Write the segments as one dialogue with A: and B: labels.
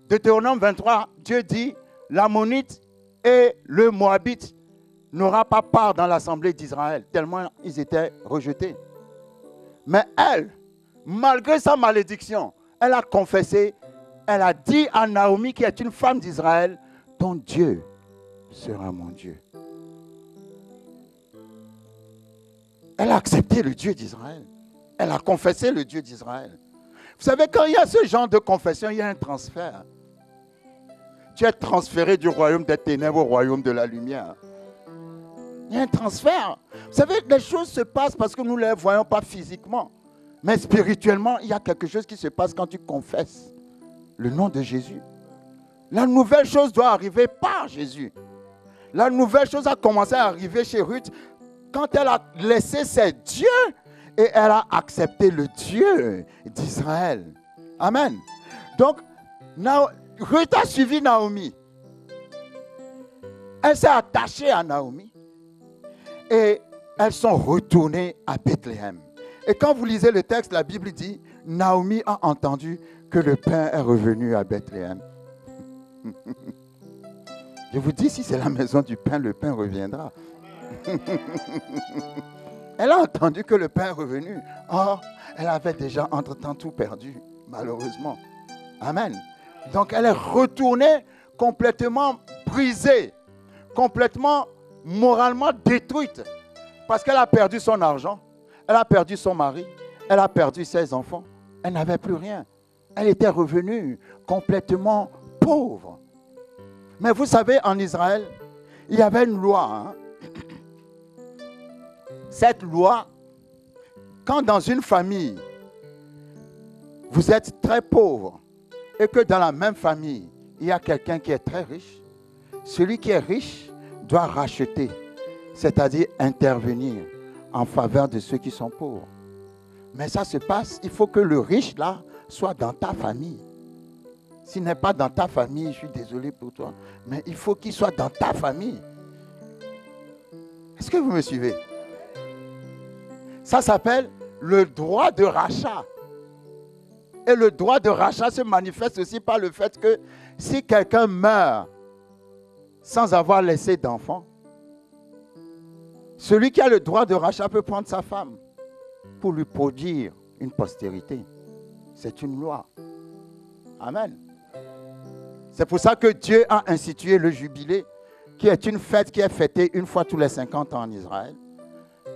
A: Deutéronome 23, Dieu dit, l'Ammonite et le Moabite n'aura pas part dans l'assemblée d'Israël, tellement ils étaient rejetés. Mais elle, malgré sa malédiction, elle a confessé, elle a dit à Naomi, qui est une femme d'Israël, ton Dieu sera mon Dieu. Elle a accepté le Dieu d'Israël. Elle a confessé le Dieu d'Israël. Vous savez, quand il y a ce genre de confession, il y a un transfert. Tu es transféré du royaume des ténèbres au royaume de la lumière. Il y a un transfert. Vous savez, les choses se passent parce que nous ne les voyons pas physiquement. Mais spirituellement, il y a quelque chose qui se passe quand tu confesses le nom de Jésus. La nouvelle chose doit arriver par Jésus. La nouvelle chose a commencé à arriver chez Ruth quand elle a laissé ses dieux et elle a accepté le Dieu d'Israël. Amen. Donc, Ruth a suivi Naomi. Elle s'est attachée à Naomi. Et elles sont retournées à Bethléem. Et quand vous lisez le texte, la Bible dit, Naomi a entendu que le pain est revenu à Bethléem. Je vous dis, si c'est la maison du pain, le pain reviendra. Elle a entendu que le pain est revenu. Or, elle avait déjà entre-temps tout perdu, malheureusement. Amen. Donc, elle est retournée complètement brisée, complètement moralement détruite, parce qu'elle a perdu son argent, elle a perdu son mari, elle a perdu ses enfants. Elle n'avait plus rien. Elle était revenue complètement pauvre. Mais vous savez, en Israël, il y avait une loi. Cette loi, quand dans une famille, vous êtes très pauvre et que dans la même famille, il y a quelqu'un qui est très riche, celui qui est riche doit racheter, c'est-à-dire intervenir en faveur de ceux qui sont pauvres. Mais ça se passe, il faut que le riche là soit dans ta famille. S'il n'est pas dans ta famille, je suis désolé pour toi, mais il faut qu'il soit dans ta famille. Est-ce que vous me suivez? Ça s'appelle le droit de rachat. Et le droit de rachat se manifeste aussi par le fait que si quelqu'un meurt sans avoir laissé d'enfant, celui qui a le droit de rachat peut prendre sa femme pour lui produire une postérité. C'est une loi. Amen. C'est pour ça que Dieu a institué le jubilé, qui est une fête qui est fêtée une fois tous les 50 ans en Israël.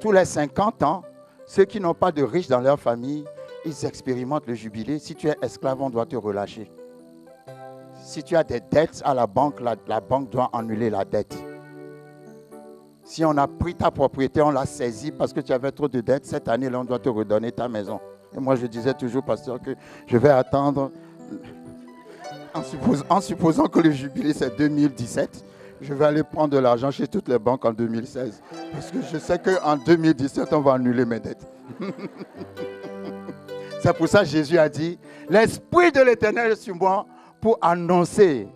A: Tous les 50 ans, ceux qui n'ont pas de riches dans leur famille, ils expérimentent le jubilé. Si tu es esclave, on doit te relâcher. Si tu as des dettes à la banque, la banque doit annuler la dette. Si on a pris ta propriété, on l'a saisie parce que tu avais trop de dettes, cette année-là, on doit te redonner ta maison. Et moi, je disais toujours, pasteur, que je vais attendre, en supposant que le jubilé, c'est 2017, je vais aller prendre de l'argent chez toutes les banques en 2016. Parce que je sais qu'en 2017, on va annuler mes dettes. C'est pour ça que Jésus a dit, l'Esprit de l'Éternel est sur moi pour annoncer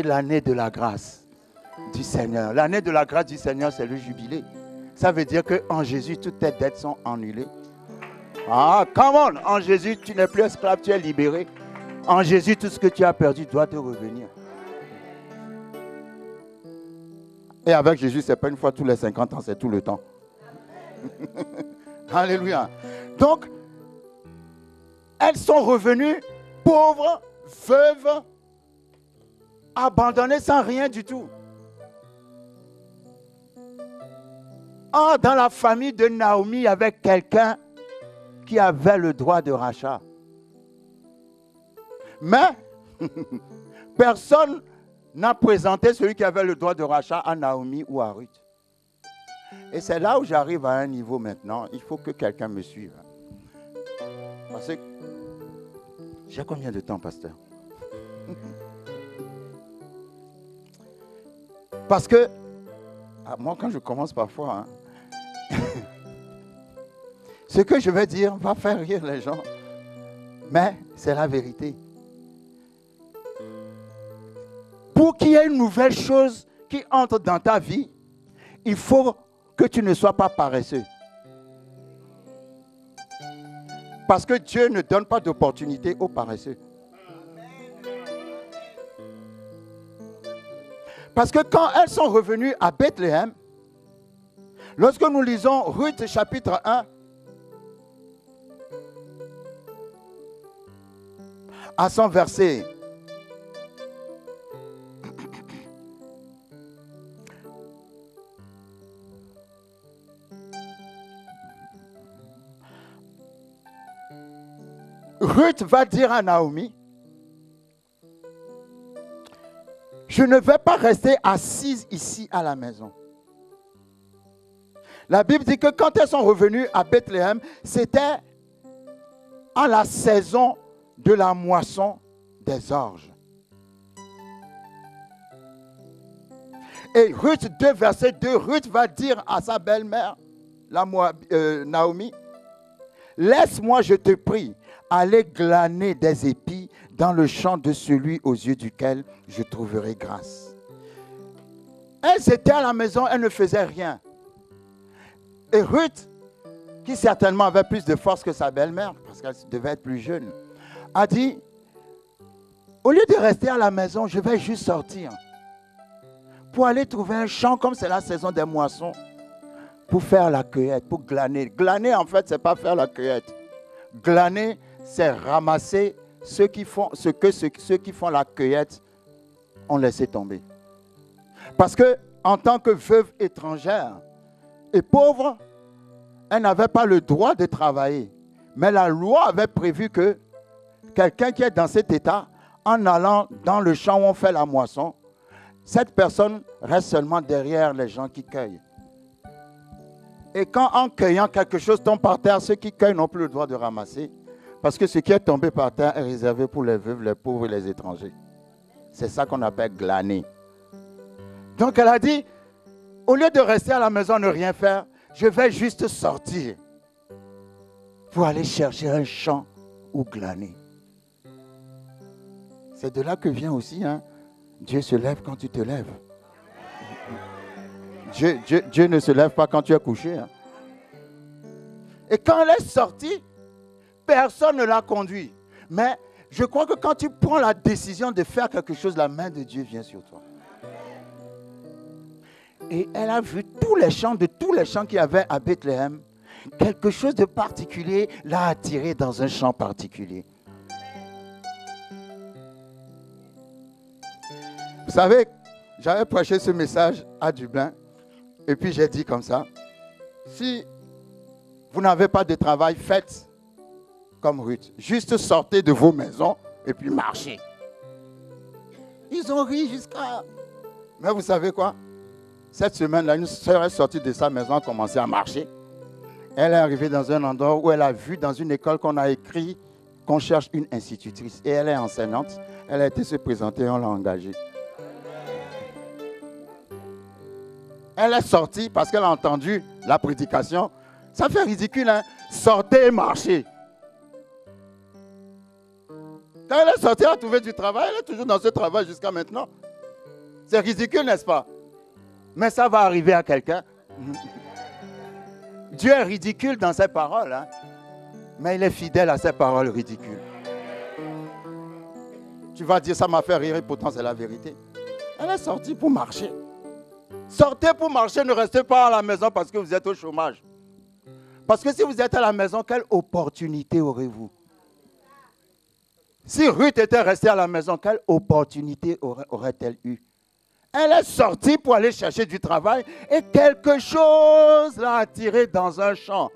A: l'année de la grâce du Seigneur. L'année de la grâce du Seigneur, c'est le jubilé. Ça veut dire qu'en Jésus, toutes tes dettes sont annulées. Ah, come on! En Jésus, tu n'es plus esclave, tu es libéré. En Jésus, tout ce que tu as perdu doit te revenir. Et avec Jésus, ce n'est pas une fois tous les 50 ans, c'est tout le temps. Alléluia. Donc, elles sont revenues pauvres, veuves, abandonnées sans rien du tout. Or, dans la famille de Naomi, il y avait quelqu'un qui avait le droit de rachat. Mais, personne n'a présenté celui qui avait le droit de rachat à Naomi ou à Ruth. Et c'est là où j'arrive à un niveau maintenant. Il faut que quelqu'un me suive. Parce que... J'ai combien de temps, pasteur? Parce que... moi, quand je commence parfois... ce que je vais dire va faire rire les gens. Mais c'est la vérité. Pour qu'il y ait une nouvelle chose qui entre dans ta vie, il faut que tu ne sois pas paresseux. Parce que Dieu ne donne pas d'opportunité aux paresseux. Parce que quand elles sont revenues à Bethléem, lorsque nous lisons Ruth chapitre 1, à son verset Ruth va dire à Naomi, je ne vais pas rester assise ici à la maison. La Bible dit que quand elles sont revenues à Bethléem, c'était à la saison de la moisson des orges. Et Ruth 2, verset 2, Ruth va dire à sa belle-mère, Naomi, laisse-moi, je te prie, aller glaner des épis dans le champ de celui aux yeux duquel je trouverai grâce. Elles étaient à la maison, elles ne faisaient rien. Et Ruth, qui certainement avait plus de force que sa belle-mère, parce qu'elle devait être plus jeune, a dit, au lieu de rester à la maison, je vais juste sortir pour aller trouver un champ, comme c'est la saison des moissons, pour faire la cueillette, pour glaner. Glaner, en fait, ce n'est pas faire la cueillette. Glaner, c'est ramasser ceux qui font la cueillette ont laissé tomber. Parce que en tant que veuve étrangère et pauvre, elle n'avait pas le droit de travailler. Mais la loi avait prévu que quelqu'un qui est dans cet état, en allant dans le champ où on fait la moisson, cette personne reste seulement derrière les gens qui cueillent. Et quand en cueillant quelque chose tombe par terre, ceux qui cueillent n'ont plus le droit de ramasser. Parce que ce qui est tombé par terre est réservé pour les veuves, les pauvres et les étrangers. C'est ça qu'on appelle glaner. Donc elle a dit, au lieu de rester à la maison, ne rien faire, je vais juste sortir pour aller chercher un champ où glaner. C'est de là que vient aussi, Dieu se lève quand tu te lèves. Dieu ne se lève pas quand tu es couché. Et quand elle est sortie, personne ne l'a conduit. Mais je crois que quand tu prends la décision de faire quelque chose, la main de Dieu vient sur toi. Et elle a vu tous les champs qu'il y avait à Bethléem. Quelque chose de particulier l'a attiré dans un champ particulier. Vous savez, j'avais prêché ce message à Dublin. Et puis j'ai dit comme ça, si vous n'avez pas de travail, faites comme Ruth. Juste sortez de vos maisons et puis marchez. Ils ont ri jusqu'à... Mais vous savez quoi? Cette semaine-là, une sœur est sortie de sa maison, a commencé à marcher. Elle est arrivée dans un endroit où elle a vu dans une école qu'on a écrit qu'on cherche une institutrice. Et elle est enseignante. Elle a été se présenter et on l'a engagée. Elle est sortie parce qu'elle a entendu la prédication. Ça fait ridicule, Sortez et marchez. Quand elle est sortie, elle a trouvé du travail. Elle est toujours dans ce travail jusqu'à maintenant. C'est ridicule, n'est-ce pas? Mais ça va arriver à quelqu'un. Dieu est ridicule dans ses paroles, mais il est fidèle à ses paroles ridicules. Tu vas dire, ça m'a fait rire et pourtant c'est la vérité. Elle est sortie pour marcher. Sortez pour marcher, ne restez pas à la maison parce que vous êtes au chômage. Parce que si vous êtes à la maison, quelle opportunité aurez-vous? Si Ruth était restée à la maison, quelle opportunité aurait-elle eu? Elle est sortie pour aller chercher du travail et quelque chose l'a attirée dans un champ.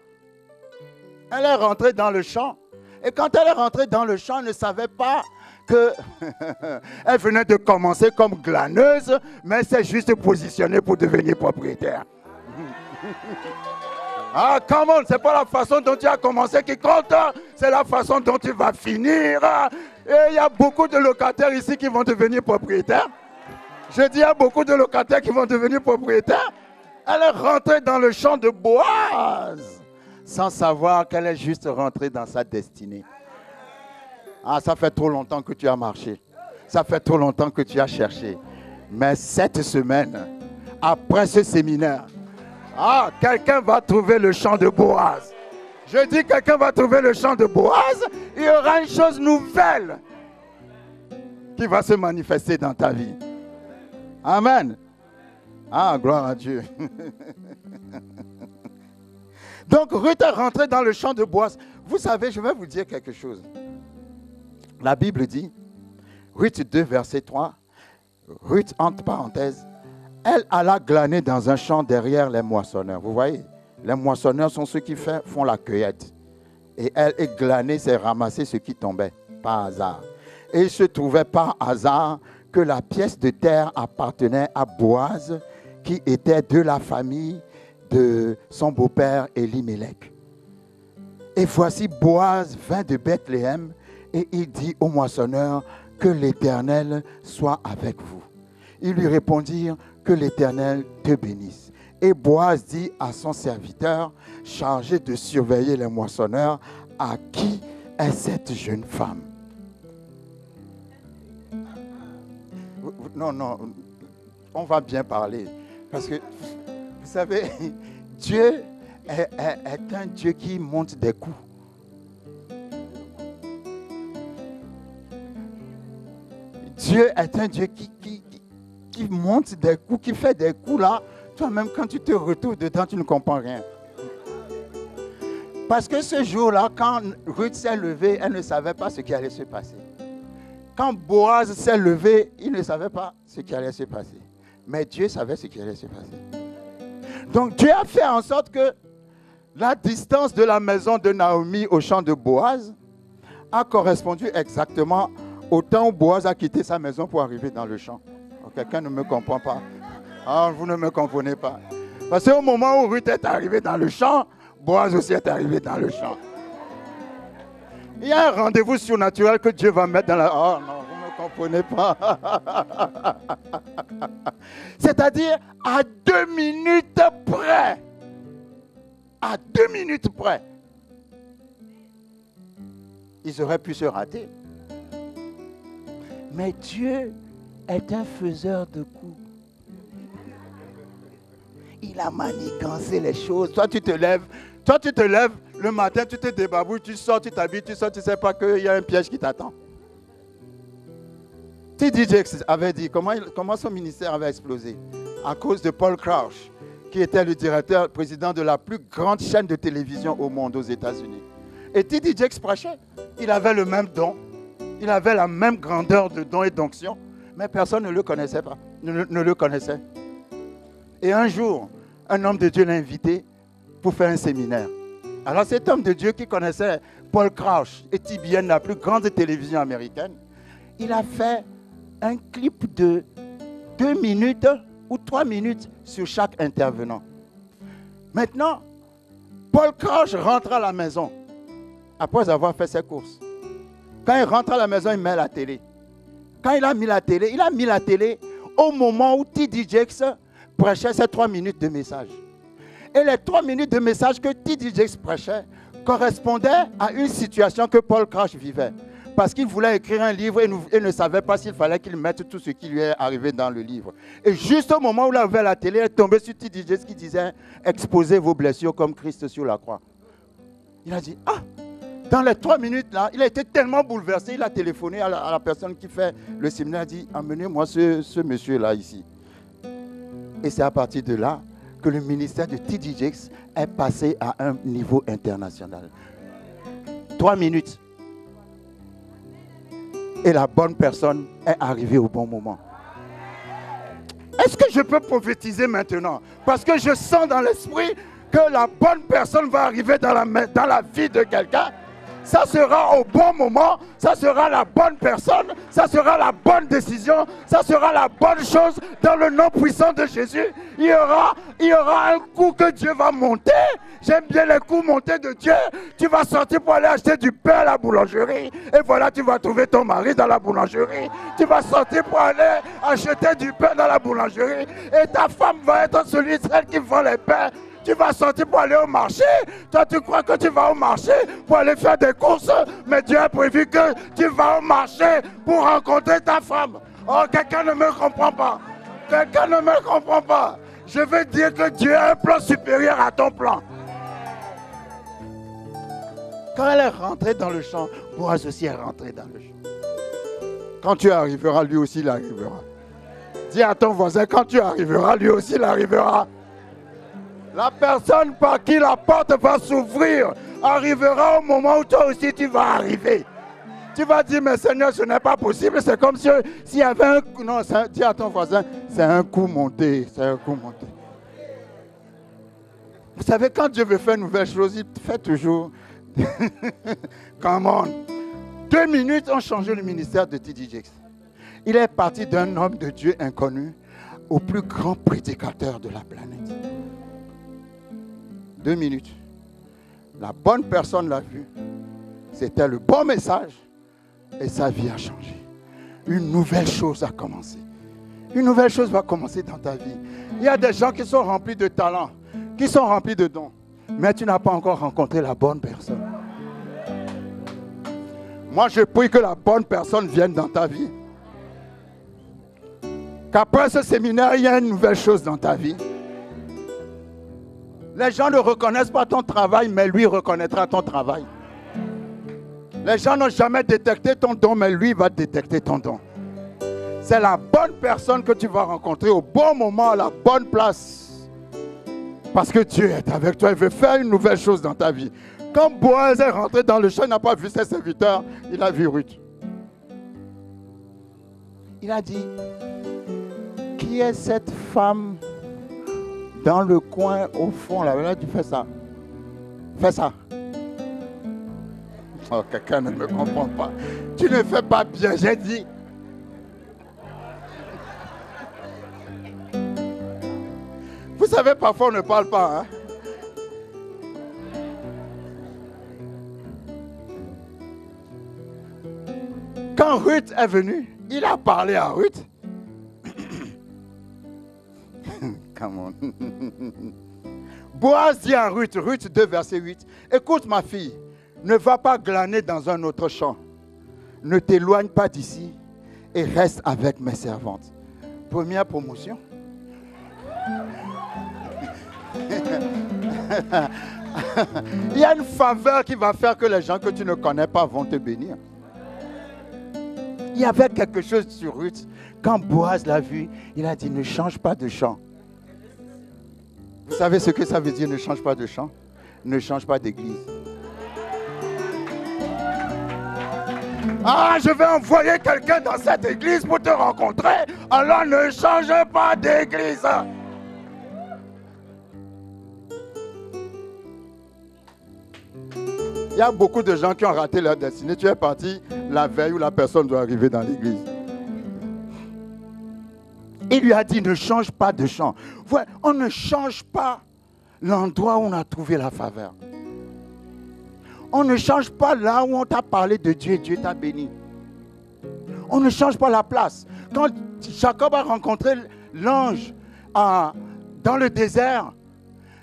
A: Elle est rentrée dans le champ. Et quand elle est rentrée dans le champ, elle ne savait pas qu'elle venait de commencer comme glaneuse, mais c'est juste positionnée pour devenir propriétaire. Ah, come on, c'est pas la façon dont tu as commencé qui compte, c'est la façon dont tu vas finir. Et il y a beaucoup de locataires ici qui vont devenir propriétaires. Je dis, il y a beaucoup de locataires qui vont devenir propriétaires. Elle est rentrée dans le champ de Boaz, sans savoir qu'elle est juste rentrée dans sa destinée. Ah, ça fait trop longtemps que tu as marché. Ça fait trop longtemps que tu as cherché. Mais cette semaine, après ce séminaire, quelqu'un va trouver le champ de Boaz. Je dis quelqu'un va trouver le champ de Boaz, il y aura une chose nouvelle qui va se manifester dans ta vie. Amen. Ah, gloire à Dieu. Donc Ruth est rentrée dans le champ de Boaz. Vous savez, je vais vous dire quelque chose. La Bible dit, Ruth 2, verset 3, Ruth, entre parenthèses, elle alla glaner dans un champ derrière les moissonneurs. Vous voyez, les moissonneurs sont ceux qui font la cueillette. Et elle est glanée, c'est ramasser ce qui tombait, par hasard. Et il se trouvait par hasard que la pièce de terre appartenait à Boaz, qui était de la famille de son beau-père Elimelech. Et voici Boaz vint de Bethléem et il dit aux moissonneurs que l'Éternel soit avec vous. Ils lui répondirent que l'Éternel te bénisse. Et Boaz dit à son serviteur chargé de surveiller les moissonneurs, à qui est cette jeune femme? Non, on va bien parler. Parce que, vous savez, Dieu est un Dieu qui monte des coups. Dieu est un Dieu qui monte des coups, qui fait des coups là. Toi-même, quand tu te retrouves dedans, tu ne comprends rien. Parce que ce jour-là, quand Ruth s'est levée, elle ne savait pas ce qui allait se passer. Quand Boaz s'est levé, il ne savait pas ce qui allait se passer. Mais Dieu savait ce qui allait se passer. Donc Dieu a fait en sorte que la distance de la maison de Naomi au champ de Boaz a correspondu exactement au temps où Boaz a quitté sa maison pour arriver dans le champ. Quelqu'un ne me comprend pas. Ah, vous ne me comprenez pas. Parce qu'au moment où Ruth est arrivée dans le champ, Boaz aussi est arrivé dans le champ. Il y a un rendez-vous surnaturel que Dieu va mettre dans la... Oh non, vous ne me comprenez pas. C'est-à-dire à 2 minutes près. À 2 minutes près. Ils auraient pu se rater. Mais Dieu est un faiseur de coups. Il a manigancé les choses. Toi, tu te lèves le matin, tu te débarbouilles, tu sors, tu t'habilles, tu sors, tu ne sais pas qu'il y a un piège qui t'attend. T.D. Jakes avait dit comment son ministère avait explosé à cause de Paul Crouch, qui était le président de la plus grande chaîne de télévision au monde, aux États-Unis. Et T.D. Jakes prêchait. Il avait le même don. Il avait la même grandeur de don et d'onction. Mais personne ne le connaissait pas. Ne le connaissait. Et un jour, un homme de Dieu l'a invité pour faire un séminaire. Alors cet homme de Dieu qui connaissait Paul Crouch et TBN, la plus grande télévision américaine, il a fait un clip de 2 minutes ou 3 minutes sur chaque intervenant. Maintenant, Paul Crouch rentre à la maison après avoir fait ses courses. Quand il rentre à la maison, il met la télé. Quand il a mis la télé au moment où T.D. Jakes prêchait ces 3 minutes de message. Et les 3 minutes de message que T.D. Jakes prêchait correspondaient à une situation que Paul Crouch vivait. Parce qu'il voulait écrire un livre et ne savait pas s'il fallait qu'il mette tout ce qui lui est arrivé dans le livre. Et juste au moment où il a ouvert la télé, il est tombé sur T.D. Jakes qui disait « Exposez vos blessures comme Christ sur la croix ». Il a dit « Ah !» Dans les 3 minutes là, il a été tellement bouleversé, il a téléphoné à la personne qui fait le séminaire, il a dit « Amenez-moi ce monsieur-là ici ». Et c'est à partir de là que le ministère de T.D. Jakes est passé à un niveau international. 3 minutes. Et la bonne personne est arrivée au bon moment. Est-ce que je peux prophétiser maintenant? Parce que je sens dans l'esprit que la bonne personne va arriver dans la vie de quelqu'un. Ça sera au bon moment, ça sera la bonne personne, ça sera la bonne décision, ça sera la bonne chose dans le nom puissant de Jésus. Il y aura un coup que Dieu va monter. J'aime bien les coups montés de Dieu. Tu vas sortir pour aller acheter du pain à la boulangerie. Et voilà, tu vas trouver ton mari dans la boulangerie. Tu vas sortir pour aller acheter du pain dans la boulangerie. Et ta femme va être celle qui vend les pains. Tu vas sortir pour aller au marché. Toi, tu crois que tu vas au marché pour aller faire des courses. Mais Dieu a prévu que tu vas au marché pour rencontrer ta femme. Oh, quelqu'un ne me comprend pas. Quelqu'un ne me comprend pas. Je veux dire que Dieu a un plan supérieur à ton plan. Quand elle est rentrée dans le champ, Boaz aussi est rentré dans le champ. Quand tu arriveras, lui aussi il arrivera. Dis à ton voisin, quand tu arriveras, lui aussi il arrivera. La personne par qui la porte va s'ouvrir arrivera au moment où toi aussi tu vas arriver. Tu vas dire, mais Seigneur, ce n'est pas possible. C'est comme s'il y avait un coup. Non, dis à ton voisin, c'est un coup monté. C'est un coup monté. Vous savez, quand Dieu veut faire une nouvelle chose, il fait toujours. Come on. 2 minutes ont changé le ministère de T.D. Jakes. Il est parti d'un homme de Dieu inconnu au plus grand prédicateur de la planète. 2 minutes. La bonne personne l'a vu. C'était le bon message. Et sa vie a changé. Une nouvelle chose a commencé. Une nouvelle chose va commencer dans ta vie. Il y a des gens qui sont remplis de talents, qui sont remplis de dons. Mais tu n'as pas encore rencontré la bonne personne. Moi, je prie que la bonne personne vienne dans ta vie. Qu'après ce séminaire, il y a une nouvelle chose dans ta vie. Les gens ne reconnaissent pas ton travail, mais lui reconnaîtra ton travail. Les gens n'ont jamais détecté ton don, mais lui va détecter ton don. C'est la bonne personne que tu vas rencontrer au bon moment, à la bonne place. Parce que Dieu est avec toi, il veut faire une nouvelle chose dans ta vie. Quand Boaz est rentré dans le champ, il n'a pas vu ses serviteurs, il a vu Ruth. Il a dit, qui est cette femme dans le coin au fond là? Là, tu fais ça. Fais ça. Oh, quelqu'un ne me comprend pas. Tu ne fais pas bien, j'ai dit. Vous savez, parfois on ne parle pas. Hein? Quand Ruth est venue, il a parlé à Ruth. Come on. Boaz dit à Ruth, Ruth 2, verset 8. Écoute ma fille, ne va pas glaner dans un autre champ. Ne t'éloigne pas d'ici et reste avec mes servantes. Première promotion. Il y a une faveur qui va faire que les gens que tu ne connais pas vont te bénir. Il y avait quelque chose sur Ruth. Quand Boaz l'a vu, il a dit, ne change pas de champ. Vous savez ce que ça veut dire, ne change pas de champ? Ne change pas d'église. Ah, je vais envoyer quelqu'un dans cette église pour te rencontrer. Alors ne change pas d'église. Il y a beaucoup de gens qui ont raté leur destinée. Tu es parti la veille où la personne doit arriver dans l'église. Il lui a dit, ne change pas de champ. Ouais, on ne change pas l'endroit où on a trouvé la faveur. On ne change pas là où on t'a parlé de Dieu et Dieu t'a béni. On ne change pas la place. Quand Jacob a rencontré l'ange dans le désert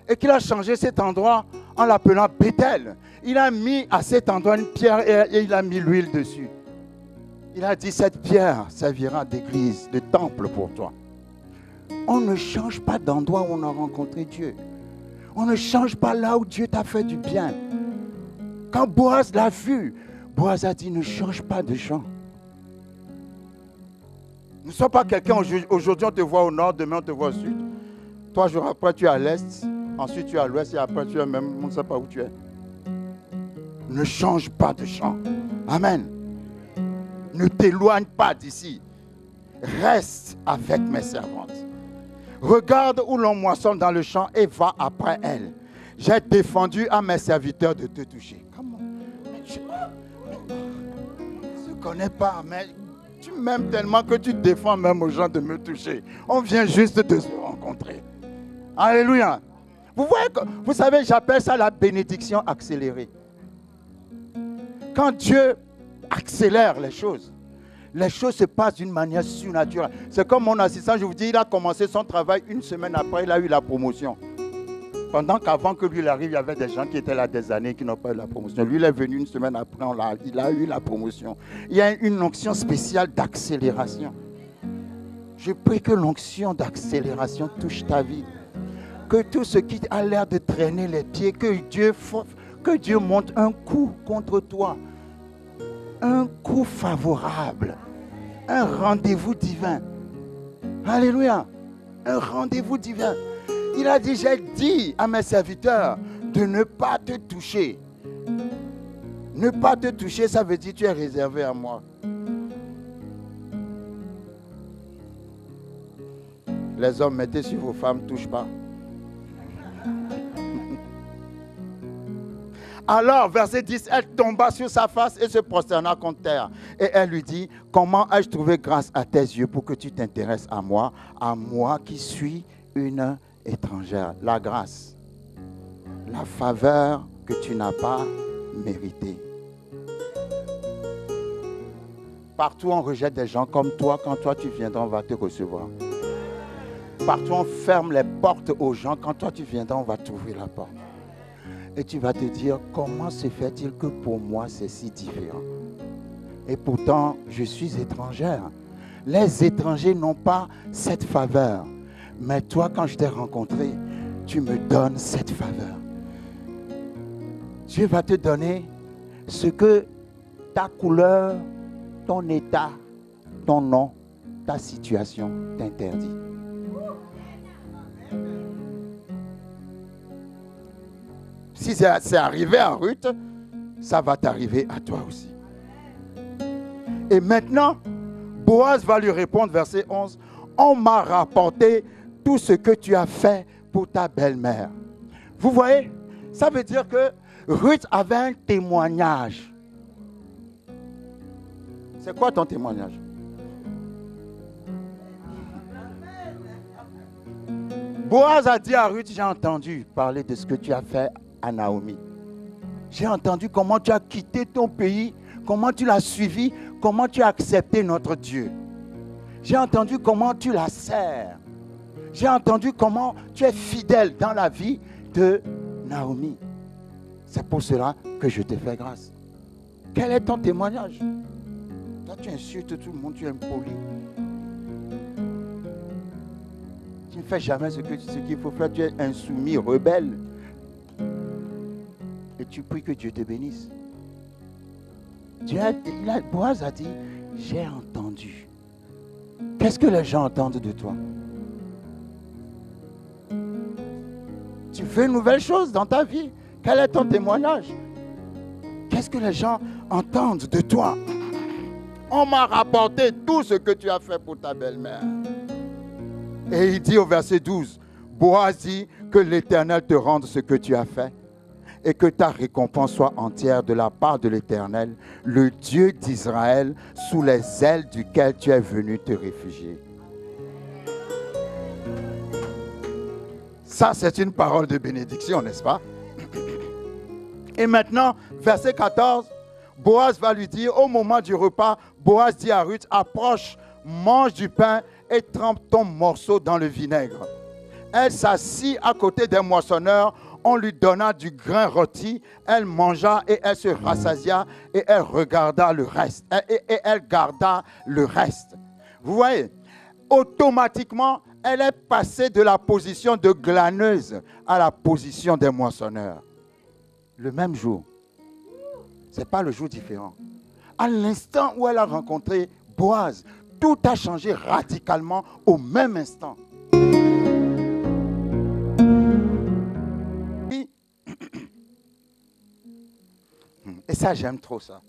A: et qu'il a changé cet endroit en l'appelant Bethel, il a mis à cet endroit une pierre et il a mis l'huile dessus. Il a dit, cette pierre servira d'église, de temple pour toi. On ne change pas d'endroit où on a rencontré Dieu. On ne change pas là où Dieu t'a fait du bien. Quand Boaz l'a vu, Boaz a dit, ne change pas de champ. Nous ne sommes pas quelqu'un, aujourd'hui on te voit au nord, demain on te voit au sud. 3 jours après tu es à l'est, ensuite tu es à l'ouest et après tu es même, on ne sait pas où tu es. Ne change pas de champ. Amen. Ne t'éloigne pas d'ici. Reste avec mes servantes. Regarde où l'on moissonne dans le champ et va après elle. J'ai défendu à mes serviteurs de te toucher. Comment? Je ne connais pas, mais tu m'aimes tellement que tu défends même aux gens de me toucher. On vient juste de se rencontrer. Alléluia. Vous voyez, vous savez, j'appelle ça la bénédiction accélérée. Quand Dieu accélère les choses se passent d'une manière surnaturelle. C'est comme mon assistant, je vous dis, il a commencé son travail 1 semaine après, il a eu la promotion. Pendant qu'avant que lui il arrive, il y avait des gens qui étaient là des années qui n'ont pas eu la promotion. Lui, il est venu 1 semaine après, il a eu la promotion. Il y a une onction spéciale d'accélération. Je prie que l'onction d'accélération touche ta vie. Que tout ce qui a l'air de traîner les pieds, que que Dieu monte un coup contre toi. Un coup favorable. Un rendez-vous divin. Alléluia. Un rendez-vous divin. Il a dit, j'ai dit à mes serviteurs de ne pas te toucher. Ne pas te toucher, ça veut dire tu es réservé à moi. Les hommes, mettez sur vos femmes, touche pas. Alors, verset 10, elle tomba sur sa face et se prosterna contre terre. Et elle lui dit, comment ai-je trouvé grâce à tes yeux pour que tu t'intéresses à moi qui suis une étrangère. La grâce, la faveur que tu n'as pas méritée. Partout on rejette des gens comme toi, quand toi tu viendras, on va te recevoir. Partout on ferme les portes aux gens, quand toi tu viendras, on va t'ouvrir la porte. Et tu vas te dire, comment se fait-il que pour moi c'est si différent? Et pourtant, je suis étrangère. Les étrangers n'ont pas cette faveur. Mais toi, quand je t'ai rencontré, tu me donnes cette faveur. Dieu va te donner ce que ta couleur, ton état, ton nom, ta situation t'interdit. Si c'est arrivé à Ruth, ça va t'arriver à toi aussi. Et maintenant, Boaz va lui répondre, verset 11, on m'a rapporté tout ce que tu as fait pour ta belle-mère. Vous voyez, ça veut dire que Ruth avait un témoignage. C'est quoi ton témoignage? Boaz a dit à Ruth, j'ai entendu parler de ce que tu as fait à Naomi. J'ai entendu comment tu as quitté ton pays, comment tu l'as suivi, comment tu as accepté notre Dieu. J'ai entendu comment tu la sers. J'ai entendu comment tu es fidèle dans la vie de Naomi. C'est pour cela que je te fais grâce. Quel est ton témoignage? Toi, tu insultes tout le monde, tu es impoli. Tu ne fais jamais ce qu'il faut faire, tu es insoumis, rebelle. Et tu pries que Dieu te bénisse. Boaz a dit, j'ai entendu. Qu'est-ce que les gens entendent de toi? Tu fais une nouvelle chose dans ta vie. Quel est ton témoignage? Qu'est-ce que les gens entendent de toi? On m'a rapporté tout ce que tu as fait pour ta belle-mère. Et il dit au verset 12, Boaz dit que l'Éternel te rende ce que tu as fait et que ta récompense soit entière de la part de l'Éternel, le Dieu d'Israël, sous les ailes duquel tu es venu te réfugier. Ça, c'est une parole de bénédiction, n'est-ce pas? Et maintenant, verset 14, Boaz va lui dire, au moment du repas, Boaz dit à Ruth, approche, mange du pain et trempe ton morceau dans le vinaigre. Elle s'assit à côté des moissonneurs, on lui donna du grain rôti, elle mangea et elle se rassasia et elle regarda le reste. Et elle garda le reste. Vous voyez, automatiquement, elle est passée de la position de glaneuse à la position des moissonneurs. Le même jour. Ce n'est pas le jour différent. À l'instant où elle a rencontré Boaz, tout a changé radicalement au même instant. Et ça, j'aime trop ça.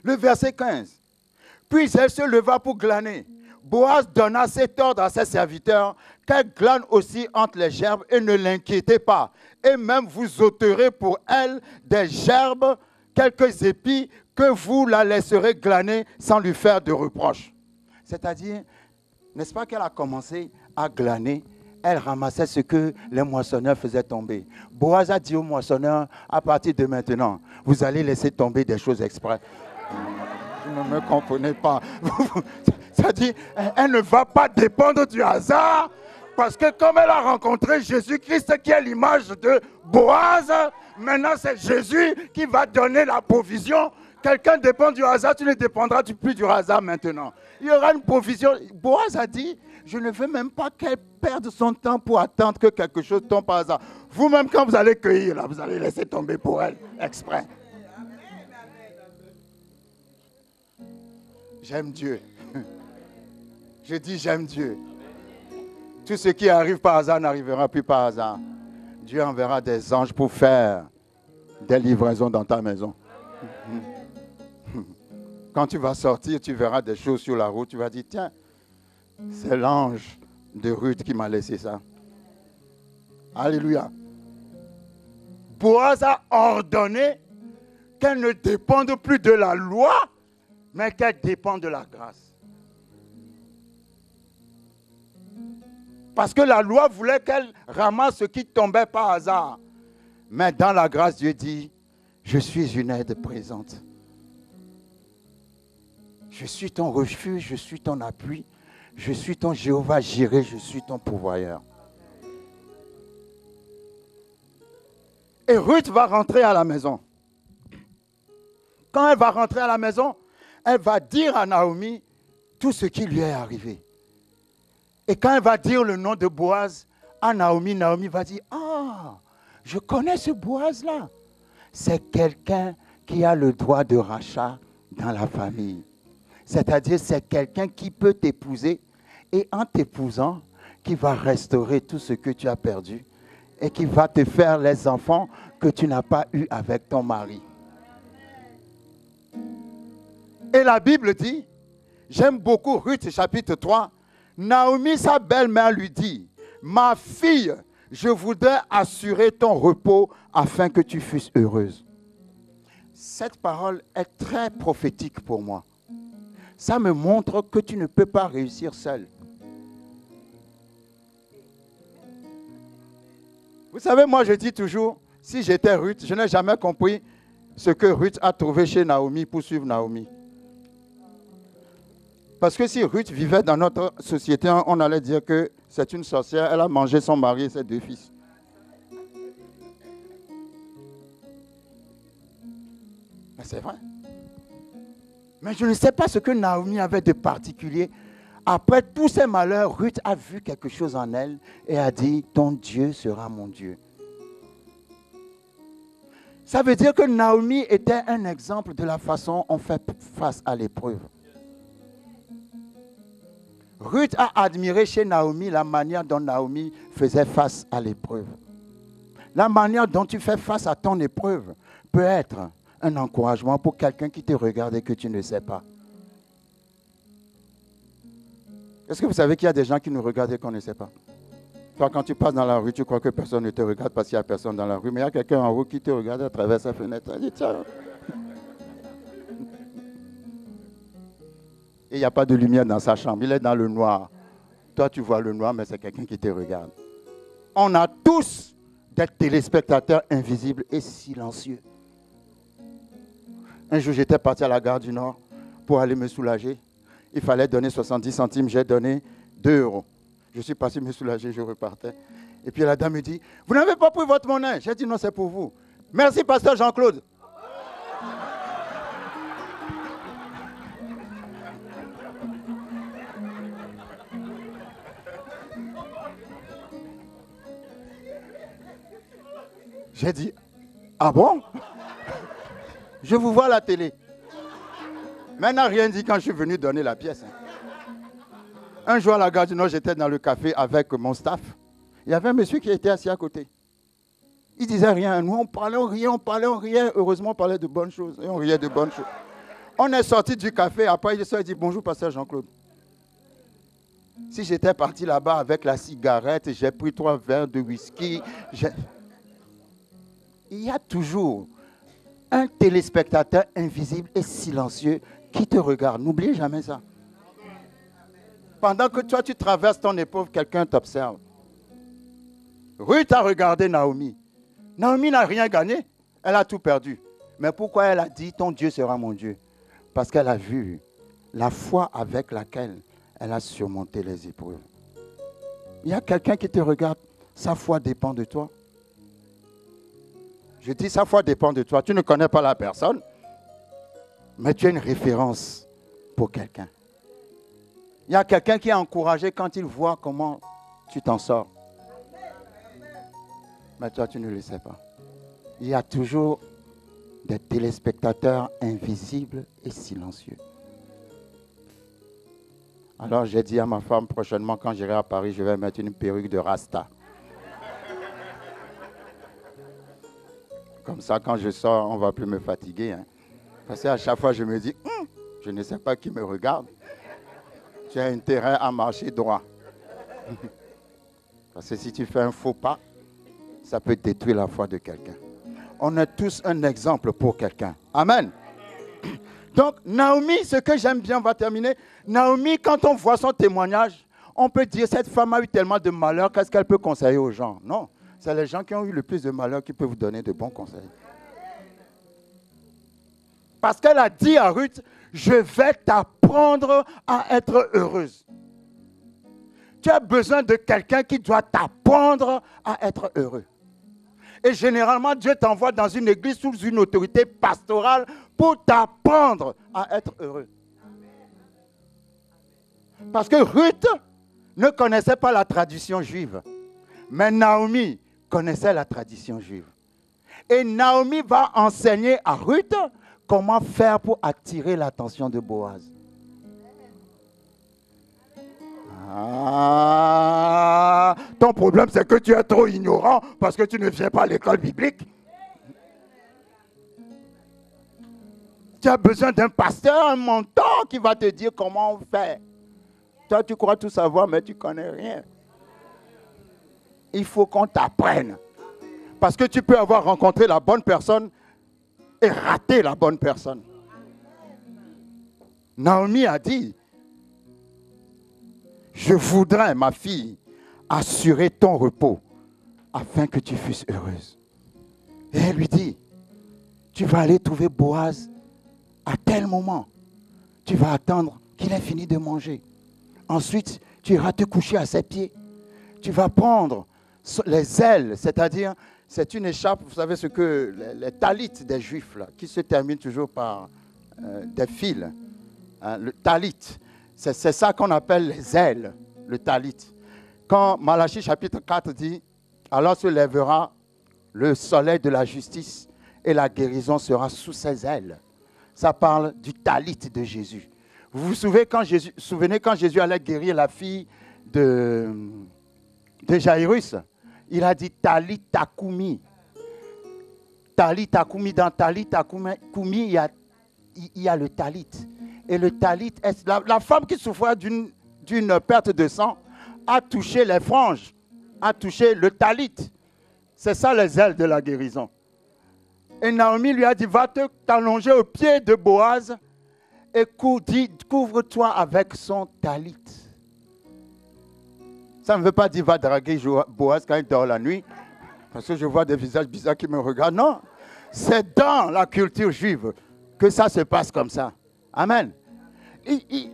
A: Le verset 15. Puis elle se leva pour glaner. Boaz donna cet ordre à ses serviteurs, qu'elle glane aussi entre les gerbes et ne l'inquiétez pas. Et même vous ôterez pour elle des gerbes, quelques épis, que vous la laisserez glaner sans lui faire de reproches. C'est-à-dire, n'est-ce pas qu'elle a commencé à glaner? Elle ramassait ce que les moissonneurs faisaient tomber. Boaz a dit aux moissonneurs, à partir de maintenant, vous allez laisser tomber des choses exprès. Vous ne me comprenez pas. C'est-à-dire, elle ne va pas dépendre du hasard, parce que comme elle a rencontré Jésus-Christ, qui est l'image de Boaz, maintenant c'est Jésus qui va donner la provision. Quelqu'un dépend du hasard, tu ne dépendras plus du hasard maintenant. Il y aura une provision. Boaz a dit, Je ne veux même pas qu'elle perde son temps pour attendre que quelque chose tombe par hasard. Vous-même, quand vous allez cueillir, là, vous allez laisser tomber pour elle, exprès. J'aime Dieu. Je dis j'aime Dieu. Tout ce qui arrive par hasard n'arrivera plus par hasard. Dieu enverra des anges pour faire des livraisons dans ta maison. Quand tu vas sortir, tu verras des choses sur la route. Tu vas dire, tiens, c'est l'ange de Ruth qui m'a laissé ça. Alléluia. Boaz a ordonné qu'elle ne dépende plus de la loi, mais qu'elle dépend de la grâce. Parce que la loi voulait qu'elle ramasse ce qui tombait par hasard. Mais dans la grâce, Dieu dit, je suis une aide présente. Je suis ton refuge, je suis ton appui, je suis ton Jéhovah Jireh, je suis ton pourvoyeur. Et Ruth va rentrer à la maison. Quand elle va rentrer à la maison, elle va dire à Naomi tout ce qui lui est arrivé. Et quand elle va dire le nom de Boaz à Naomi, Naomi va dire, ah, je connais ce Boaz-là. C'est quelqu'un qui a le droit de rachat dans la famille. C'est-à-dire, c'est quelqu'un qui peut t'épouser et en t'épousant, qui va restaurer tout ce que tu as perdu et qui va te faire les enfants que tu n'as pas eus avec ton mari. Et la Bible dit, j'aime beaucoup Ruth chapitre 3, Naomi, sa belle-mère, lui dit, ma fille, je voudrais assurer ton repos afin que tu fusses heureuse. Cette parole est très prophétique pour moi. Ça me montre que tu ne peux pas réussir seul. Vous savez, moi je dis toujours, si j'étais Ruth, je n'ai jamais compris ce que Ruth a trouvé chez Naomi pour suivre Naomi. Parce que si Ruth vivait dans notre société, on allait dire que c'est une sorcière, elle a mangé son mari et ses 2 fils. Mais c'est vrai. Mais je ne sais pas ce que Naomi avait de particulier. Après tous ces malheurs, Ruth a vu quelque chose en elle et a dit, ton Dieu sera mon Dieu. Ça veut dire que Naomi était un exemple de la façon dont on fait face à l'épreuve. Ruth a admiré chez Naomi la manière dont Naomi faisait face à l'épreuve. La manière dont tu fais face à ton épreuve peut être un encouragement pour quelqu'un qui te regarde et que tu ne sais pas. Est-ce que vous savez qu'il y a des gens qui nous regardent et qu'on ne sait pas? Toi, quand tu passes dans la rue, tu crois que personne ne te regarde parce qu'il n'y a personne dans la rue, mais il y a quelqu'un en haut qui te regarde à travers sa fenêtre. Il dit, tiens. Et il n'y a pas de lumière dans sa chambre, il est dans le noir. Toi, tu vois le noir, mais c'est quelqu'un qui te regarde. On a tous des téléspectateurs invisibles et silencieux. Un jour, j'étais parti à la gare du Nord pour aller me soulager. Il fallait donner 70 centimes, j'ai donné 2 euros. Je suis parti me soulager, je repartais. Et puis la dame me dit, vous n'avez pas pris votre monnaie? J'ai dit, non, c'est pour vous. Merci, pasteur Jean-Claude. J'ai dit, ah bon? Je vous vois à la télé. Mais elle n'a rien dit quand je suis venu donner la pièce. Un jour à la gare du Nord, j'étais dans le café avec mon staff. Il y avait un monsieur qui était assis à côté. Il disait rien. Nous, on parlait, on riait. Heureusement, on parlait de bonnes choses. Et on riait de bonnes choses. On est sorti du café. Après, il dit, bonjour, pasteur Jean-Claude. Si j'étais parti là-bas avec la cigarette, j'ai pris 3 verres de whisky. Il y a toujours un téléspectateur invisible et silencieux qui te regarde. N'oubliez jamais ça. Pendant que toi, tu traverses ton épreuve, quelqu'un t'observe. Ruth a regardé Naomi. Naomi n'a rien gagné. Elle a tout perdu. Mais pourquoi elle a dit, ton Dieu sera mon Dieu? Parce qu'elle a vu la foi avec laquelle elle a surmonté les épreuves. Il y a quelqu'un qui te regarde. Sa foi dépend de toi. Je dis, sa foi dépend de toi. Tu ne connais pas la personne, mais tu as une référence pour quelqu'un. Il y a quelqu'un qui est encouragé quand il voit comment tu t'en sors. Mais toi, tu ne le sais pas. Il y a toujours des téléspectateurs invisibles et silencieux. Alors j'ai dit à ma femme, prochainement quand j'irai à Paris, je vais mettre une perruque de Rasta. Comme ça, quand je sors, on ne va plus me fatiguer. Hein. Parce qu'à chaque fois, je me dis, je ne sais pas qui me regarde. Tu as intérêt à marcher droit. Parce que si tu fais un faux pas, ça peut détruire la foi de quelqu'un. On est tous un exemple pour quelqu'un. Amen. Donc, Naomi, ce que j'aime bien, on va terminer. Naomi, quand on voit son témoignage, on peut dire, cette femme a eu tellement de malheur, qu'est-ce qu'elle peut conseiller aux gens? Non, c'est les gens qui ont eu le plus de malheur qui peuvent vous donner de bons conseils. Parce qu'elle a dit à Ruth, je vais t'apprendre à être heureuse. Tu as besoin de quelqu'un qui doit t'apprendre à être heureux. Et généralement, Dieu t'envoie dans une église sous une autorité pastorale pour t'apprendre à être heureux. Parce que Ruth ne connaissait pas la tradition juive. Mais Naomi connaissait la tradition juive. Et Naomi va enseigner à Ruth comment faire pour attirer l'attention de Boaz. Ah, ton problème, c'est que tu es trop ignorant parce que tu ne viens pas à l'école biblique. Tu as besoin d'un pasteur, un mentor qui va te dire comment on fait. Toi, tu crois tout savoir, mais tu ne connais rien. Il faut qu'on t'apprenne. Parce que tu peux avoir rencontré la bonne personne et rater la bonne personne. Naomi a dit, je voudrais, ma fille, assurer ton repos afin que tu fusses heureuse. Et elle lui dit, tu vas aller trouver Boaz à tel moment. Tu vas attendre qu'il ait fini de manger. Ensuite, tu iras te coucher à ses pieds. Tu vas prendre les ailes, c'est-à-dire, c'est une écharpe, vous savez ce que les talites des Juifs, là, qui se terminent toujours par des fils. Hein, le talit. C'est ça qu'on appelle les ailes, le talit. Quand Malachie chapitre 4 dit, alors se lèvera le soleil de la justice et la guérison sera sous ses ailes. Ça parle du talit de Jésus. Vous vous souvenez quand Jésus allait guérir la fille de Jairus? Il a dit talit takumi. Talit takumi, dans talit takumi, il y a le talit. Et le talit, la femme qui souffrait d'une perte de sang a touché les franges, a touché le talit. C'est ça les ailes de la guérison. Et Naomi lui a dit, va t'allonger au pied de Boaz et couvre-toi avec son talit. Ça ne veut pas dire va draguer Boaz quand il dort la nuit, parce que je vois des visages bizarres qui me regardent. Non, c'est dans la culture juive que ça se passe comme ça. Amen.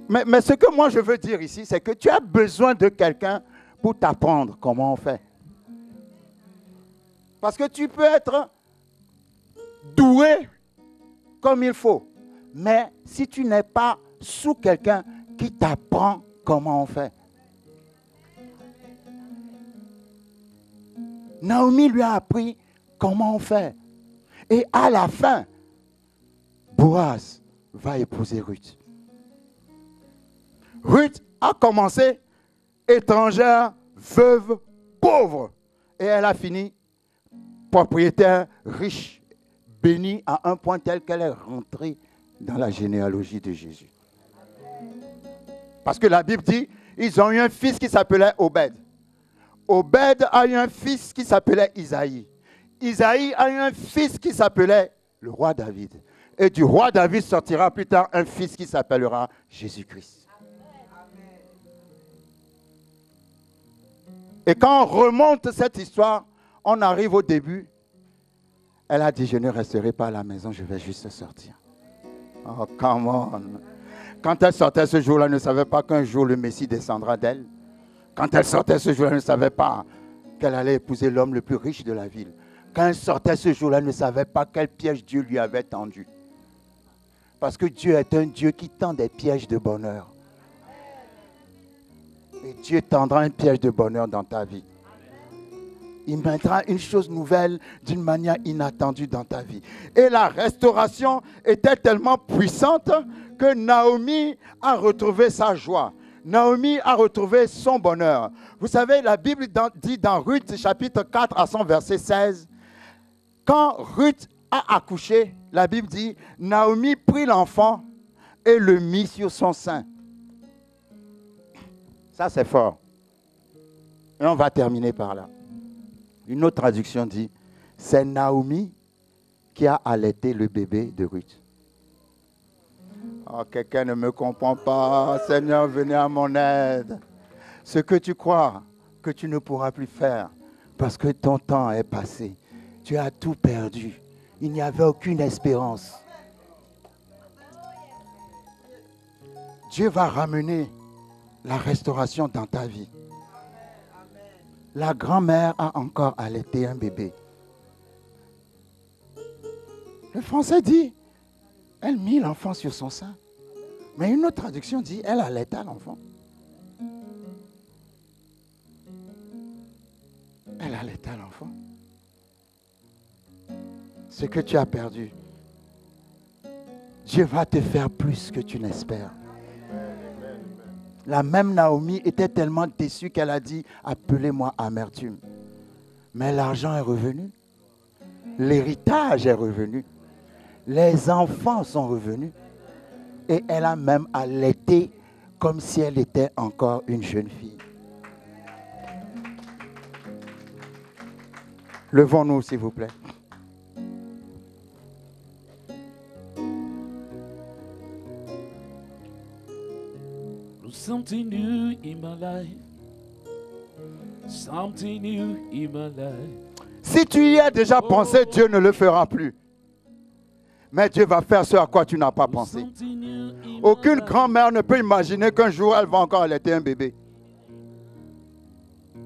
A: Mais ce que moi je veux dire ici, c'est que tu as besoin de quelqu'un pour t'apprendre comment on fait. Parce que tu peux être doué comme il faut, mais si tu n'es pas sous quelqu'un qui t'apprend comment on fait. Naomi lui a appris comment on fait. Et à la fin, Boaz va épouser Ruth. Ruth a commencé étrangère, veuve, pauvre. Et elle a fini propriétaire, riche, bénie à un point tel qu'elle est rentrée dans la généalogie de Jésus. Parce que la Bible dit, ils ont eu un fils qui s'appelait Obed. Obed a eu un fils qui s'appelait Isaïe. Isaïe a eu un fils qui s'appelait le roi David. Et du roi David sortira plus tard un fils qui s'appellera Jésus-Christ. Et quand on remonte cette histoire, on arrive au début. Elle a dit, je ne resterai pas à la maison, je vais juste sortir. Oh, come on. Quand elle sortait ce jour-là, elle ne savait pas qu'un jour le Messie descendra d'elle. Quand elle sortait ce jour-là, elle ne savait pas qu'elle allait épouser l'homme le plus riche de la ville. Quand elle sortait ce jour-là, elle ne savait pas quel piège Dieu lui avait tendu. Parce que Dieu est un Dieu qui tend des pièges de bonheur. Et Dieu tendra un piège de bonheur dans ta vie. Il mettra une chose nouvelle d'une manière inattendue dans ta vie. Et la restauration était tellement puissante que Naomi a retrouvé sa joie. Naomi a retrouvé son bonheur. Vous savez, la Bible dit dans Ruth, chapitre 4 à son verset 16, quand Ruth a accouché, la Bible dit, Naomi prit l'enfant et le mit sur son sein. Ça, c'est fort. Et on va terminer par là. Une autre traduction dit, c'est Naomi qui a allaité le bébé de Ruth. Oh, quelqu'un ne me comprend pas. Seigneur, venez à mon aide. Ce que tu crois que tu ne pourras plus faire parce que ton temps est passé. Tu as tout perdu. Il n'y avait aucune espérance. Dieu va ramener la restauration dans ta vie. La grand-mère a encore allaité un bébé. Le français dit, elle mit l'enfant sur son sein. Mais une autre traduction dit, elle allaita l'enfant. Elle allaita l'enfant. Ce que tu as perdu, Dieu va te faire plus que tu n'espères. La même Naomi était tellement déçue qu'elle a dit, appelez-moi amertume. Mais l'argent est revenu. L'héritage est revenu. Les enfants sont revenus. Et elle a même allaité comme si elle était encore une jeune fille. Levons-nous, s'il vous plaît.
B: Something new in my life. Something new in my life.
A: Si tu y as déjà pensé, Dieu ne le fera plus. Mais Dieu va faire ce à quoi tu n'as pas pensé. Aucune grand-mère ne peut imaginer qu'un jour, elle va encore allaiter un bébé.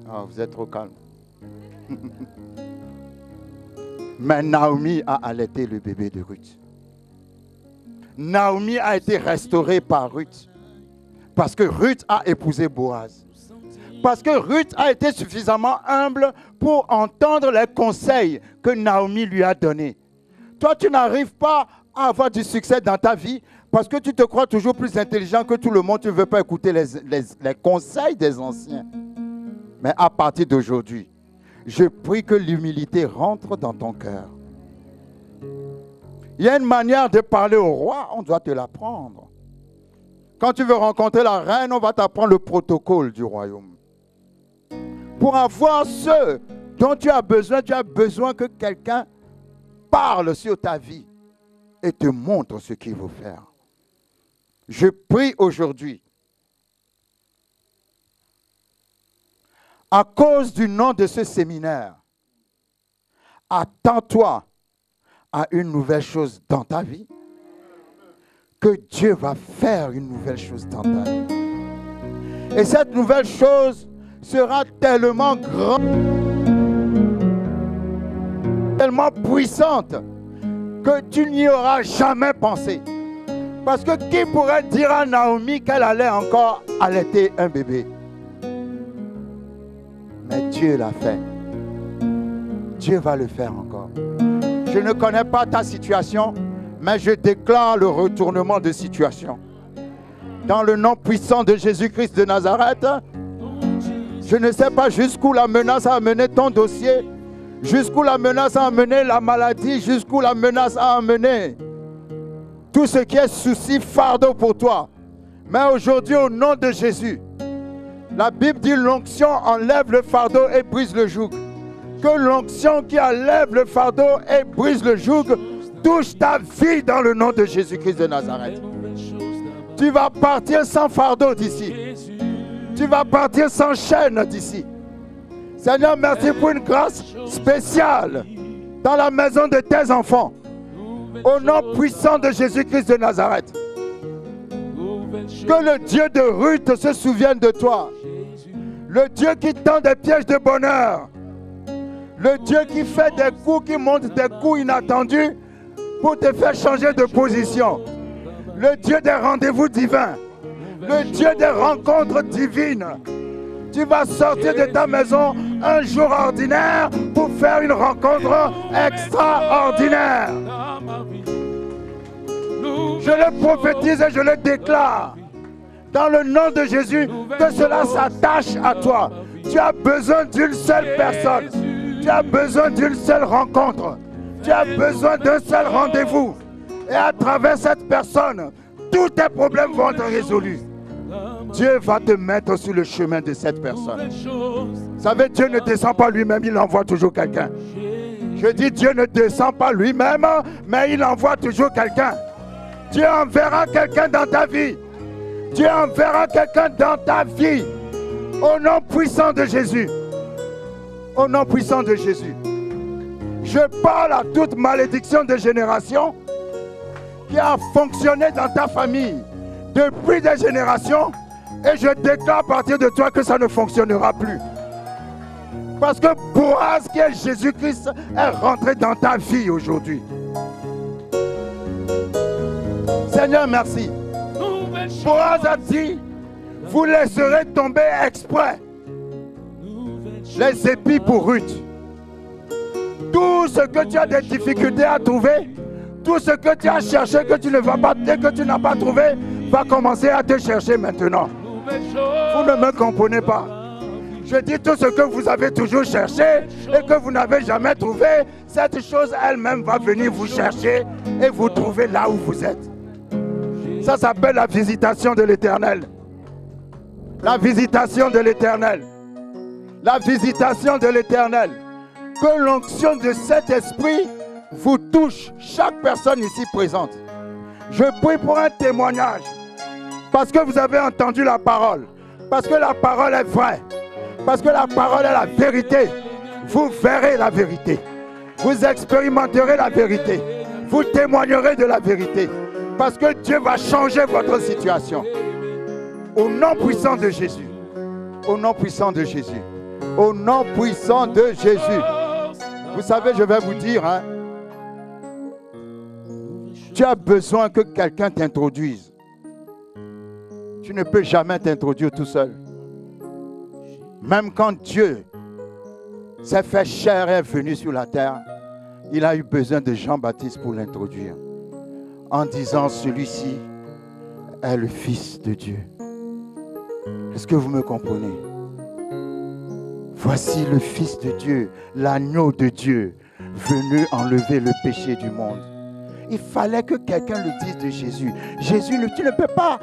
A: Oh, vous êtes trop calme. Mais Naomi a allaité le bébé de Ruth. Naomi a été restaurée par Ruth. Parce que Ruth a épousé Boaz. Parce que Ruth a été suffisamment humble pour entendre les conseils que Naomi lui a donnés. Toi, tu n'arrives pas à avoir du succès dans ta vie parce que tu te crois toujours plus intelligent que tout le monde. Tu ne veux pas écouter les conseils des anciens. Mais à partir d'aujourd'hui, je prie que l'humilité rentre dans ton cœur. Il y a une manière de parler au roi, on doit te l'apprendre. Quand tu veux rencontrer la reine, on va t'apprendre le protocole du royaume. Pour avoir ce dont tu as besoin que quelqu'un parle sur ta vie et te montre ce qu'il faut faire. Je prie aujourd'hui, à cause du nom de ce séminaire, attends-toi à une nouvelle chose dans ta vie. Que Dieu va faire une nouvelle chose dans ta vie. Et cette nouvelle chose sera tellement grande, tellement puissante, que tu n'y auras jamais pensé. Parce que qui pourrait dire à Naomi qu'elle allait encore allaiter un bébé? Mais Dieu l'a fait. Dieu va le faire encore. Je ne connais pas ta situation, mais je déclare le retournement de situation. Dans le nom puissant de Jésus-Christ de Nazareth, je ne sais pas jusqu'où la menace a amené ton dossier, jusqu'où la menace a amené la maladie, jusqu'où la menace a amené tout ce qui est souci, fardeau pour toi. Mais aujourd'hui, au nom de Jésus, la Bible dit l'onction enlève le fardeau et brise le joug. Que l'onction qui enlève le fardeau et brise le joug touche ta vie dans le nom de Jésus-Christ de Nazareth. Tu vas partir sans fardeau d'ici. Tu vas partir sans chaîne d'ici. Seigneur, merci pour une grâce spéciale dans la maison de tes enfants. Au nom puissant de Jésus-Christ de Nazareth. Que le Dieu de Ruth se souvienne de toi. Le Dieu qui tend des pièges de bonheur. Le Dieu qui fait des coups, qui monte des coups inattendus pour te faire changer de position. Le Dieu des rendez-vous divins. Le Dieu des rencontres divines. Tu vas sortir de ta maison un jour ordinaire pour faire une rencontre extraordinaire. Je le prophétise et je le déclare. Dans le nom de Jésus, que cela s'attache à toi. Tu as besoin d'une seule personne. Tu as besoin d'une seule rencontre. Tu as besoin d'un seul rendez-vous. Et à travers cette personne, tous tes problèmes vont être résolus. Dieu va te mettre sur le chemin de cette personne. Vous savez, Dieu ne descend pas lui-même, il envoie toujours quelqu'un. Je dis, Dieu ne descend pas lui-même, mais il envoie toujours quelqu'un. Dieu enverra quelqu'un dans ta vie. Dieu enverra quelqu'un dans ta vie. Au nom puissant de Jésus. Au nom puissant de Jésus. Je parle à toute malédiction de génération qui a fonctionné dans ta famille depuis des générations. Et je déclare à partir de toi que ça ne fonctionnera plus. Parce que Boaz, qui est Jésus-Christ, est rentré dans ta vie aujourd'hui. Seigneur, merci. Boaz a dit, vous laisserez tomber exprès les épis pour Ruth. Tout ce que tu as des difficultés à trouver, tout ce que tu as cherché, que tu ne vas pas, que tu n'as pas trouvé, va commencer à te chercher maintenant. Vous ne me comprenez pas. Je dis tout ce que vous avez toujours cherché et que vous n'avez jamais trouvé, cette chose elle-même va venir vous chercher et vous trouver là où vous êtes. Ça s'appelle la visitation de l'Éternel. La visitation de l'Éternel. La visitation de l'Éternel. Que l'onction de cet esprit vous touche, chaque personne ici présente. Je prie pour un témoignage. Parce que vous avez entendu la parole. Parce que la parole est vraie. Parce que la parole est la vérité. Vous verrez la vérité. Vous expérimenterez la vérité. Vous témoignerez de la vérité. Parce que Dieu va changer votre situation. Au nom puissant de Jésus. Au nom puissant de Jésus. Au nom puissant de Jésus. Vous savez, je vais vous dire, hein, tu as besoin que quelqu'un t'introduise. Tu ne peux jamais t'introduire tout seul. Même quand Dieu s'est fait chair et est venu sur la terre, il a eu besoin de Jean-Baptiste pour l'introduire. En disant, celui-ci est le Fils de Dieu. Est-ce que vous me comprenez? Voici le Fils de Dieu, l'agneau de Dieu, venu enlever le péché du monde. Il fallait que quelqu'un le dise de Jésus. Jésus, tu ne peux pas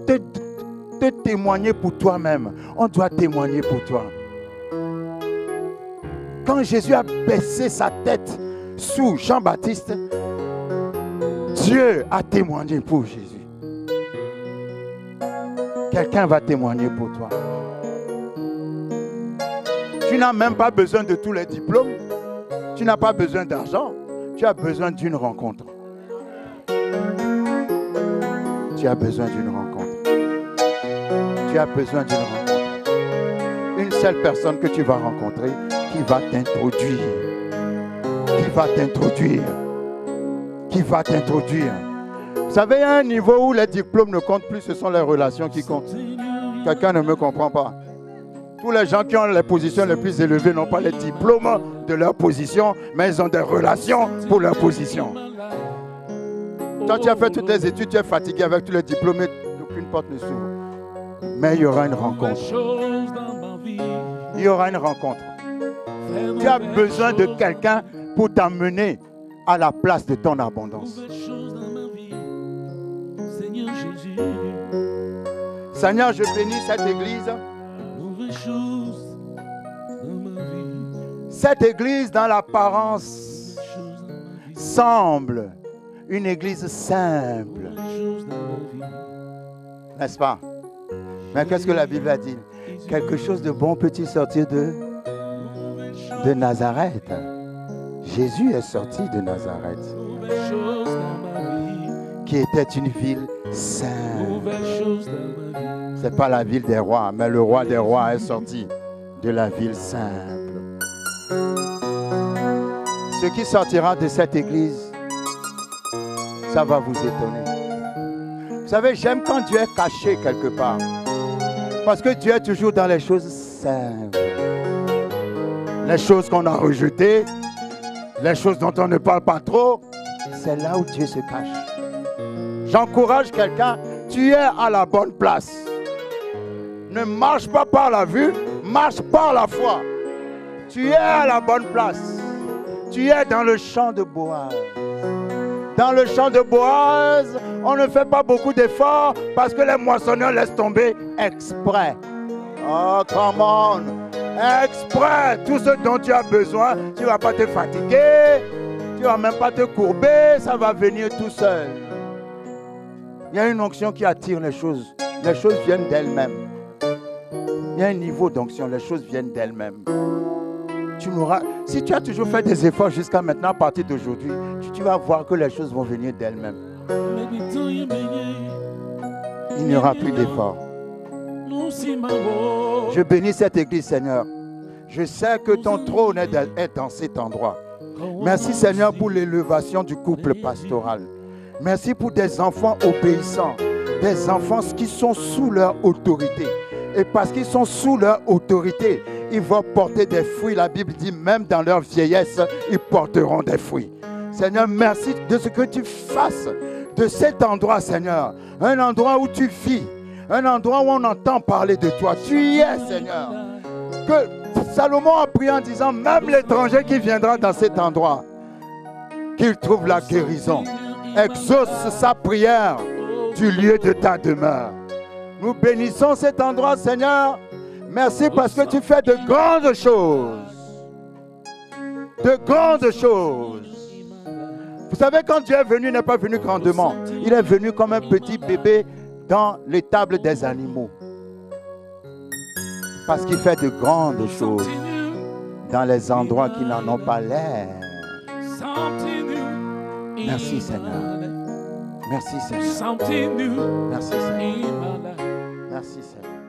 A: te témoigner pour toi-même. On doit témoigner pour toi. Quand Jésus a baissé sa tête sous Jean-Baptiste, Dieu a témoigné pour Jésus. Quelqu'un va témoigner pour toi. Tu n'as même pas besoin de tous les diplômes. Tu n'as pas besoin d'argent. Tu as besoin d'une rencontre. Tu as besoin d'une rencontre. Tu as besoin d'une rencontre. Une seule personne que tu vas rencontrer qui va t'introduire. Qui va t'introduire. Qui va t'introduire. Vous savez, il y a un niveau où les diplômes ne comptent plus, ce sont les relations qui comptent. Quelqu'un ne me comprend pas. Tous les gens qui ont les positions les plus élevées n'ont pas les diplômes de leur position, mais ils ont des relations pour leur position. Quand tu as fait toutes les études, tu es fatigué avec tous les diplômes, aucune porte ne s'ouvre. Mais il y aura une rencontre. Il y aura une rencontre. Tu as besoin de quelqu'un pour t'amener à la place de ton abondance. Seigneur, je bénis cette église. Cette église, dans l'apparence, semble une église simple. N'est-ce pas? Mais qu'est-ce que la Bible a dit? Quelque chose de bon peut-il sortir de Nazareth? Jésus est sorti de Nazareth, qui était une ville simple. Ce n'est pas la ville des rois, mais le roi des rois est sorti de la ville simple. Ce qui sortira de cette église, ça va vous étonner. Vous savez, j'aime quand Dieu est caché quelque part. Parce que Dieu est toujours dans les choses observe. Les choses qu'on a rejetées, les choses dont on ne parle pas trop, c'est là où Dieu se cache. J'encourage quelqu'un, tu es à la bonne place. Ne marche pas par la vue, marche par la foi. Tu es à la bonne place. Tu es dans le champ de Boaz. Dans le champ de Boaz, on ne fait pas beaucoup d'efforts parce que les moissonneurs laissent tomber exprès. Oh, come on! Exprès! Tout ce dont tu as besoin, tu ne vas pas te fatiguer, tu ne vas même pas te courber, ça va venir tout seul. Il y a une onction qui attire les choses. Les choses viennent d'elles-mêmes. Il y a un niveau d'onction, les choses viennent d'elles-mêmes. Si tu as toujours fait des efforts jusqu'à maintenant, à partir d'aujourd'hui, tu vas voir que les choses vont venir d'elles-mêmes. Il n'y aura plus d'efforts. Je bénis cette église, Seigneur. Je sais que ton trône est dans cet endroit. Merci, Seigneur, pour l'élévation du couple pastoral. Merci pour des enfants obéissants, des enfants qui sont sous leur autorité. Et parce qu'ils sont sous leur autorité, ils vont porter des fruits. La Bible dit, même dans leur vieillesse, ils porteront des fruits. Seigneur, merci de ce que tu fasses de cet endroit, Seigneur. Un endroit où tu vis, un endroit où on entend parler de toi. Tu y es, Seigneur. Que Salomon a prié en disant, même l'étranger qui viendra dans cet endroit, qu'il trouve la guérison. Exauce sa prière du lieu de ta demeure. Nous bénissons cet endroit, Seigneur. Merci parce que tu fais de grandes choses. De grandes choses. Vous savez, quand Dieu est venu, il n'est pas venu grandement. Il est venu comme un petit bébé dans l'étable des animaux. Parce qu'il fait de grandes choses dans les endroits qui n'en ont pas l'air. Merci, Seigneur. Merci, Seigneur. Merci, Seigneur. Merci, Seigneur.